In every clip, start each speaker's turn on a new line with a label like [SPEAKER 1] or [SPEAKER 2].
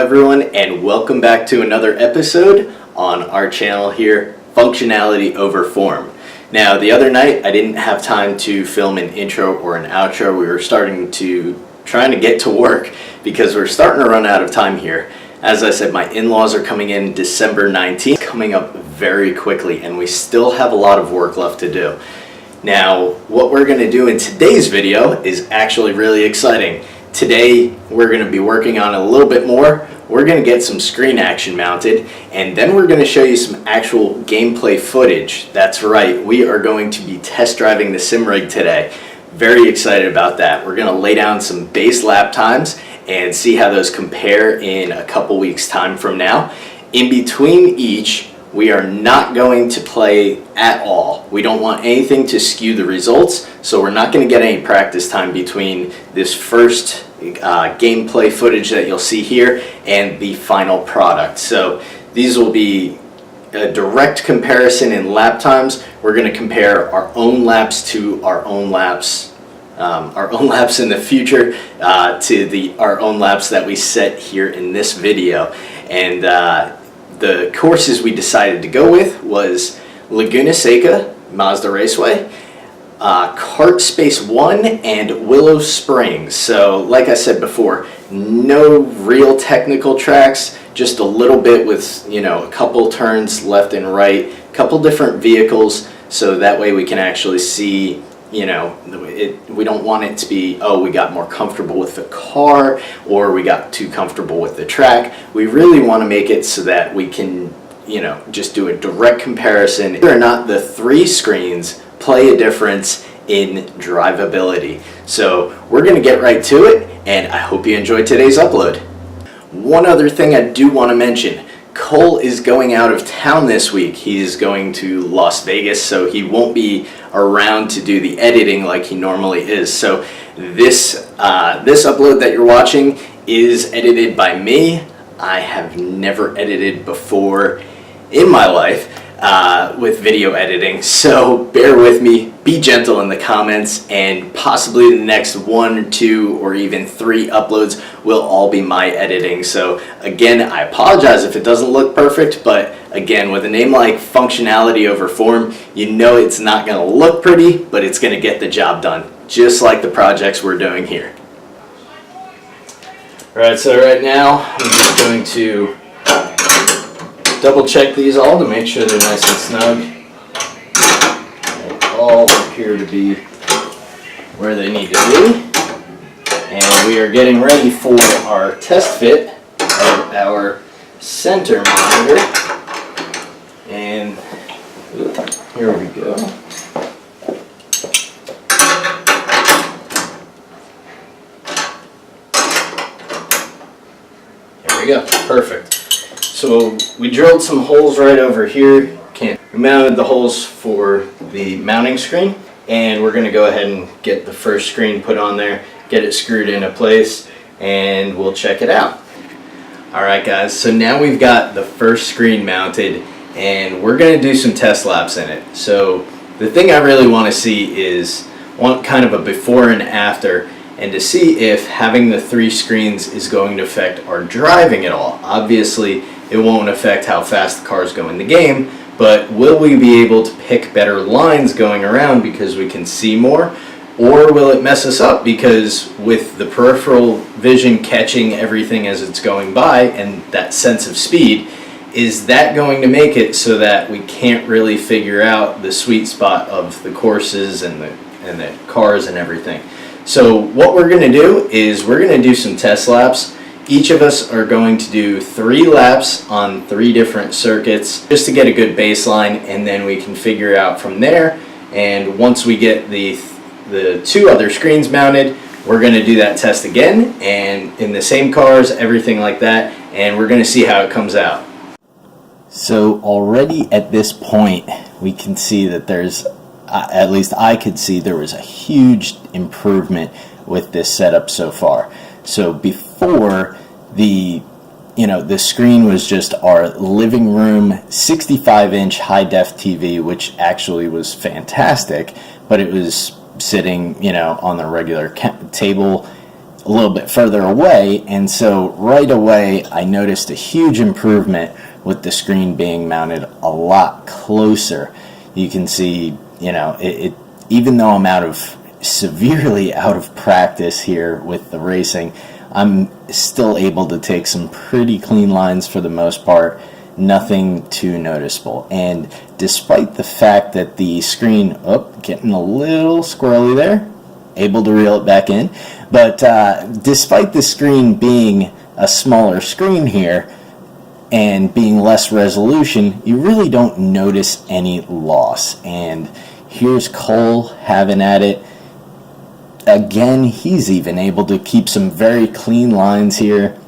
[SPEAKER 1] everyone, and welcome back to another episode on our channel here, Functionality Over Form. Now, the other night I didn't have time to film an intro or an outro. We were trying to get to work because we're starting to run out of time here. As I said, my in-laws are coming in December 19th, coming up very quickly, and we still have a lot of work left to do. Now, what we're going to do in today's video is actually really exciting. Today, we're going to be working on a little bit more. We're going to get some screen action mounted, and then we're going to show you some actual gameplay footage. That's right, we are going to be test driving the sim rig today. Very excited about that. We're going to lay down some base lap times and see how those compare in a couple weeks time from now. In between each, we are not going to play at all. We don't want anything to skew the results, so we're not going to get any practice time between this first gameplay footage that you'll see here and the final product. So these will be a direct comparison in lap times. We're going to compare our own laps to our own laps in the future to our own laps that we set here in this video. And the courses we decided to go with was Laguna Seca, Mazda Raceway, Kart Space 1, and Willow Springs. So like I said before, no real technical tracks, just a little bit with, a couple turns left and right, a couple different vehicles, so that way we can actually see, we don't want it to be, oh, we got more comfortable with the car or we got too comfortable with the track. We really want to make it so that we can, just do a direct comparison. Whether or not the three screens play a difference in drivability. So we're going to get right to it, and I hope you enjoyed today's upload. One other thing I do want to mention, Cole is going out of town this week. He's going to Las Vegas, so he won't be around to do the editing like he normally is. So this upload that you're watching is edited by me. I have never edited before in my life with video editing, so bear with me, be gentle in the comments, and possibly the next 1, 2, or even 3 uploads will all be my editing. So again, I apologize if it doesn't look perfect, but again, with a name like Functionality Over Form, it's not going to look pretty, but it's going to get the job done, just like the projects we're doing here. Alright, so right now I'm just going to double check these all to make sure they're nice and snug. They all appear to be where they need to be. And we are getting ready for our test fit of our center monitor. And here we go. There we go, perfect. So we drilled some holes right over here. We mounted the holes for the mounting screen, and we're going to go ahead and get the first screen put on there, get it screwed into place, and we'll check it out. Alright guys, so now we've got the first screen mounted, and we're going to do some test laps in it. So the thing I really want to see is kind of a before and after, and to see if having the 3 screens is going to affect our driving at all. Obviously, it won't affect how fast the cars go in the game, but will we be able to pick better lines going around because we can see more? Or will it mess us up because with the peripheral vision catching everything as it's going by and that sense of speed, is that going to make it so that we can't really figure out the sweet spot of the courses and the cars and everything? So what we're going to do is we're going to do some test laps. Each of us are going to do 3 laps on 3 different circuits just to get a good baseline, and then we can figure out from there. And once we get the 2 other screens mounted, we're going to do that test again, and in the same cars, everything like that, and we're going to see how it comes out. So already at this point, we can see that there's, at least I could see, there was a huge improvement with this setup so far. So before, the screen was just our living room 65-inch high-def TV, which actually was fantastic, but it was sitting, on the regular table a little bit further away, and so right away I noticed a huge improvement with the screen being mounted a lot closer. You can see, it even though I'm severely out of practice here with the racing, I'm still able to take some pretty clean lines for the most part, nothing too noticeable. And despite the fact that the screen, getting a little squirrely there, able to reel it back in, but despite the screen being a smaller screen here and being less resolution, you really don't notice any loss. And here's Cole having at it. Again, he's even able to keep some very clean lines here.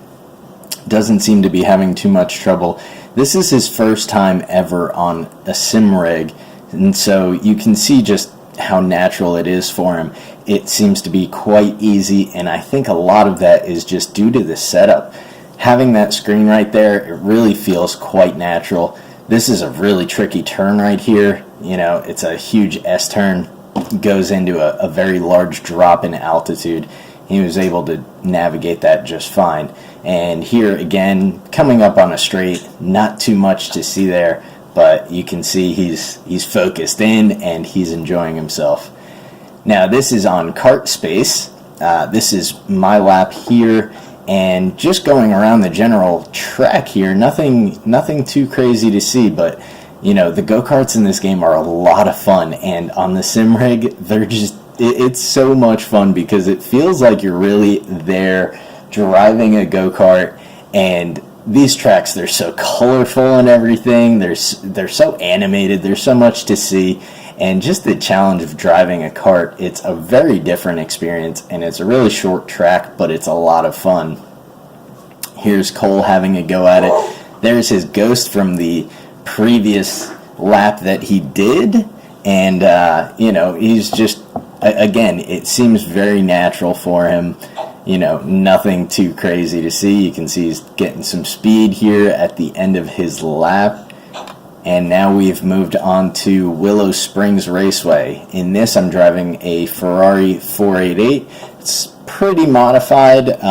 [SPEAKER 1] Doesn't seem to be having too much trouble. This is his first time ever on a sim rig, and so you can see just how natural it is for him. It seems to be quite easy, and I think a lot of that is just due to the setup. Having that screen right there, it really feels quite natural. This is a really tricky turn right here. It's a huge S-turn. Goes into a very large drop in altitude. He was able to navigate that just fine. And here again, coming up on a straight, not too much to see there, but you can see he's focused in and he's enjoying himself. Now this is on kart space. This is my lap here, and just going around the general track here, nothing too crazy to see, but the go-karts in this game are a lot of fun, and on the sim rig, it's so much fun because it feels like you're really there driving a go-kart. And these tracks, they're so colorful and everything, they're so animated, there's so much to see, and just the challenge of driving a kart, it's a very different experience, and it's a really short track, but it's a lot of fun. Here's Cole having a go at it. There's his ghost from the previous lap that he did, and he's just, again, it seems very natural for him. Nothing too crazy to see. You can see he's getting some speed here at the end of his lap. And now we've moved on to Willow Springs Raceway. In this, I'm driving a Ferrari 488. It's pretty modified,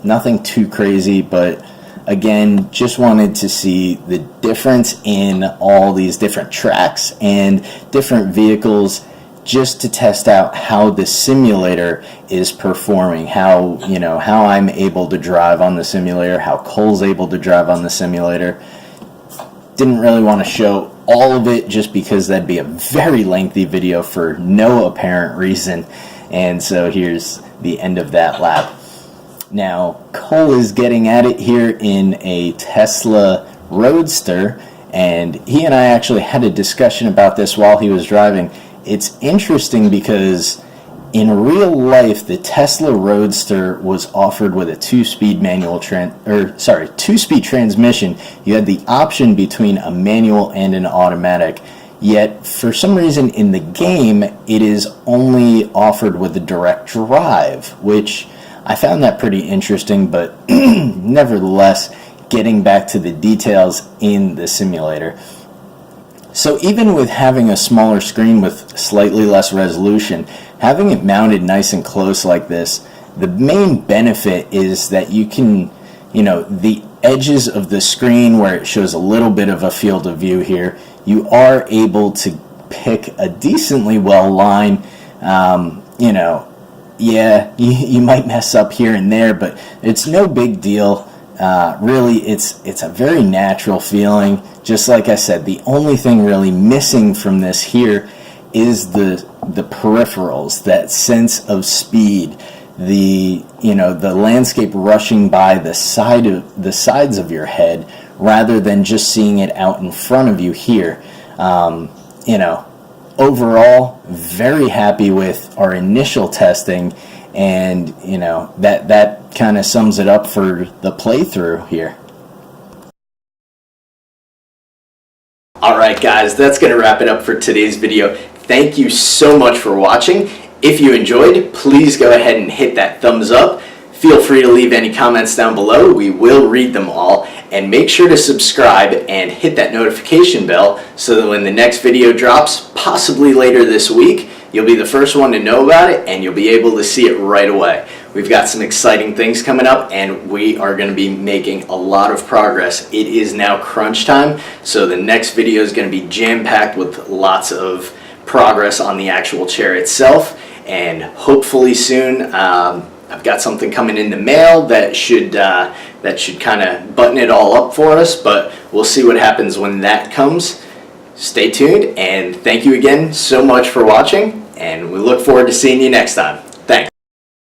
[SPEAKER 1] nothing too crazy, but again, just wanted to see the difference in all these different tracks and different vehicles, just to test out how the simulator is performing, how I'm able to drive on the simulator, how Cole's able to drive on the simulator. Didn't really want to show all of it just because that'd be a very lengthy video for no apparent reason. And so here's the end of that lap. Now, Cole is getting at it here in a Tesla Roadster, and he and I actually had a discussion about this while he was driving. It's interesting because in real life, the Tesla Roadster was offered with a two-speed two-speed transmission. You had the option between a manual and an automatic. Yet, for some reason in the game, it is only offered with a direct drive, which I found that pretty interesting, but nevertheless, getting back to the details in the simulator. So even with having a smaller screen with slightly less resolution, having it mounted nice and close like this, the main benefit is that you can, the edges of the screen where it shows a little bit of a field of view here, you are able to pick a decently well line. You might mess up here and there, but it's no big deal. Really, it's a very natural feeling. Just like I said, the only thing really missing from this here is the peripherals, that sense of speed, the landscape rushing by the sides of your head rather than just seeing it out in front of you here. Overall, very happy with our initial testing, and that kind of sums it up for the playthrough here. Alright guys, that's going to wrap it up for today's video. Thank you so much for watching. If you enjoyed, please go ahead and hit that thumbs up. Feel free to leave any comments down below. We will read them all. And make sure to subscribe and hit that notification bell so that when the next video drops, possibly later this week, you'll be the first one to know about it and you'll be able to see it right away. We've got some exciting things coming up, and we are going to be making a lot of progress. It is now crunch time, so the next video is going to be jam-packed with lots of progress on the actual chair itself, and hopefully soon I've got something coming in the mail that should kind of button it all up for us, but we'll see what happens when that comes. Stay tuned, and thank you again so much for watching, and we look forward to seeing you next time.